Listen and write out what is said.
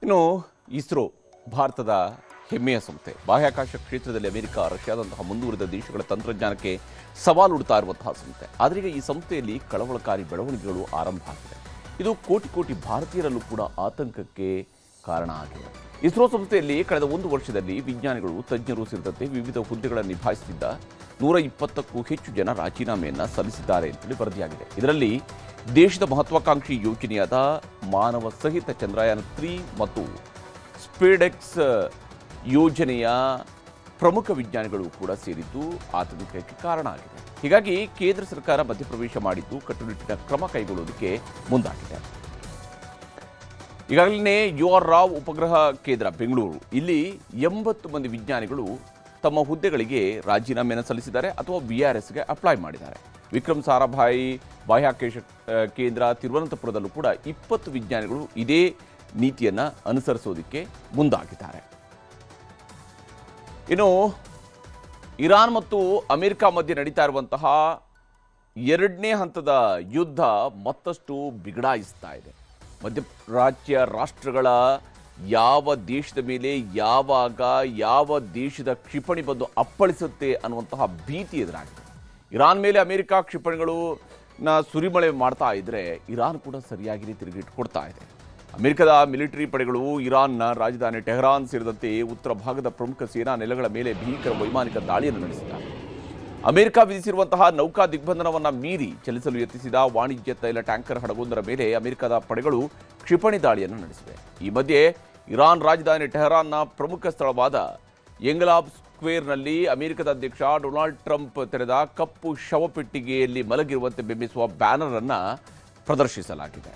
ಇನ್ನು ಇಸ್ರೋ ಭಾರತದ ಹೆಮ್ಮೆಯ ಸಂಸ್ಥೆ. ಬಾಹ್ಯಾಕಾಶ ಕ್ಷೇತ್ರದಲ್ಲಿ ಅಮೆರಿಕ, ರಷ್ಯಾದಂತಹ ಮುಂದುವರಿದ ದೇಶಗಳ ತಂತ್ರಜ್ಞಾನಕ್ಕೆ ಸವಾಲು ಹುಡುತ್ತಾ ಇರುವಂತಹ ಸಂಸ್ಥೆ. ಆದರೆ ಈಗ ಈ ಸಂಸ್ಥೆಯಲ್ಲಿ ಕಳವಳಕಾರಿ ಬೆಳವಣಿಗೆಗಳು ಆರಂಭ ಆಗಿದೆ. ಇದು ಕೋಟಿ ಕೋಟಿ ಭಾರತೀಯರಲ್ಲೂ ಕೂಡ ಆತಂಕಕ್ಕೆ ಕಾರಣ ಆಗಿದೆ. ಇಸ್ರೋ ಸಂಸ್ಥೆಯಲ್ಲಿ ಕಳೆದ ಒಂದು ವರ್ಷದಲ್ಲಿ ವಿಜ್ಞಾನಿಗಳು, ತಜ್ಞರು ಸೇರಿದಂತೆ ವಿವಿಧ ಹುದ್ದೆಗಳನ್ನು ನಿಭಾಯಿಸುತ್ತಿದ್ದ 120ಕ್ಕೂ ಹೆಚ್ಚು ಜನ ರಾಜೀನಾಮೆಯನ್ನು ಸಲ್ಲಿಸಿದ್ದಾರೆ ಅಂತೇಳಿ ವರದಿಯಾಗಿದೆ. ಇದರಲ್ಲಿ ದೇಶದ ಮಹತ್ವಾಕಾಂಕ್ಷಿ ಯೋಜನೆಯಾದ ಮಾನವ ಸಹಿತ ಚಂದ್ರಯಾನ 3 ಮತ್ತು ಸ್ಪೇಡೆಕ್ಸ್ ಯೋಜನೆಯ ಪ್ರಮುಖ ವಿಜ್ಞಾನಿಗಳು ಕೂಡ ಸೇರಿದ್ದು ಆತಂಕಕ್ಕೆ ಕಾರಣ ಆಗಿದೆ. ಹೀಗಾಗಿ ಕೇಂದ್ರ ಸರ್ಕಾರ ಮಧ್ಯಪ್ರವೇಶ ಮಾಡಿದ್ದು ಕಟ್ಟುನಿಟ್ಟಿನ ಕ್ರಮ ಕೈಗೊಳ್ಳುವುದಕ್ಕೆ ಮುಂದಾಗಿದೆ. ಈಗಾಗಲೇ UR ರಾವ್ ಉಪಗ್ರಹ ಕೇಂದ್ರ ಬೆಂಗಳೂರು ಇಲ್ಲಿ 80 ಮಂದಿ ವಿಜ್ಞಾನಿಗಳು ತಮ್ಮ ಹುದ್ದೆಗಳಿಗೆ ರಾಜೀನಾಮೆಯನ್ನು ಸಲ್ಲಿಸಿದ್ದಾರೆ ಅಥವಾ VRSಗೆ ಅಪ್ಲೈ ಮಾಡಿದ್ದಾರೆ. ವಿಕ್ರಮ್ ಸಾರಾಭಾಯಿ ಬಾಹ್ಯಾಕಾಶ ಕೇಂದ್ರ ತಿರುವನಂತಪುರದಲ್ಲೂ ಕೂಡ 20 ವಿಜ್ಞಾನಿಗಳು ಇದೇ ನೀತಿಯನ್ನು ಅನುಸರಿಸೋದಕ್ಕೆ ಮುಂದಾಗಿದ್ದಾರೆ. ಇನ್ನು ಇರಾನ್ ಮತ್ತು ಅಮೆರಿಕ ಮಧ್ಯೆ ನಡೀತಾ ಇರುವಂತಹ 2ನೇ ಹಂತದ ಯುದ್ಧ ಮತ್ತಷ್ಟು ಬಿಗಡಾಯಿಸ್ತಾ ಇದೆ. ಮಧ್ಯಪ್ರಾಚ್ಯ ರಾಷ್ಟ್ರಗಳ ಯಾವ ದೇಶದ ಮೇಲೆ ಯಾವಾಗ ಯಾವ ದೇಶದ ಕ್ಷಿಪಣಿ ಬಂದು ಅಪ್ಪಳಿಸುತ್ತೆ ಅನ್ನುವಂತಹ ಭೀತಿ ಎದುರಾಗಿದೆ. ಇರಾನ್ ಮೇಲೆ ಅಮೆರಿಕ ಕ್ಷಿಪಣಿಗಳನ್ನ ಸುರಿಮಳೆ ಮಾಡ್ತಾ ಇದ್ರೆ ಇರಾನ್ ಕೂಡ ಸರಿಯಾಗಿ ತಿರುಗಿಟ್ಟು ಕೊಡ್ತಾ ಇದೆ. ಅಮೆರಿಕದ ಮಿಲಿಟರಿ ಪಡೆಗಳು ಇರಾನ್ನ ರಾಜಧಾನಿ ಟೆಹರಾನ್ ಸೇರಿದಂತೆ ಉತ್ತರ ಭಾಗದ ಪ್ರಮುಖ ಸೇನಾ ನೆಲೆಗಳ ಮೇಲೆ ಭೀಕರ ವೈಮಾನಿಕ ದಾಳಿಯನ್ನು ನಡೆಸಿದ್ದಾರೆ. ಅಮೆರಿಕ ವಿಧಿಸಿರುವಂತಹ ನೌಕಾ ದಿಗ್ಬಂಧನವನ್ನು ಮೀರಿ ಚಲಿಸಲು ಯತ್ನಿಸಿದ ವಾಣಿಜ್ಯ ತೈಲ ಟ್ಯಾಂಕರ್ ಹಡಗೊಂದರ ಮೇಲೆ ಅಮೆರಿಕದ ಪಡೆಗಳು ಕ್ಷಿಪಣಿ ದಾಳಿಯನ್ನು ನಡೆಸಿವೆ. ಈ ಮಧ್ಯೆ ಇರಾನ್ ರಾಜಧಾನಿ ಟೆಹರಾನ್ನ ಪ್ರಮುಖ ಸ್ಥಳವಾದ ಎಂಗಲಾಬ್ ಸ್ಕ್ವೇರ್ನಲ್ಲಿ ಅಮೆರಿಕದ ಅಧ್ಯಕ್ಷ ಡೊನಾಲ್ಡ್ ಟ್ರಂಪ್ ತೆರೆದ ಕಪ್ಪು ಶವಪೆಟ್ಟಿಗೆಯಲ್ಲಿ ಮಲಗಿರುವಂತೆ ಬಿಂಬಿಸುವ ಬ್ಯಾನರ್ ಅನ್ನು ಪ್ರದರ್ಶಿಸಲಾಗಿದೆ.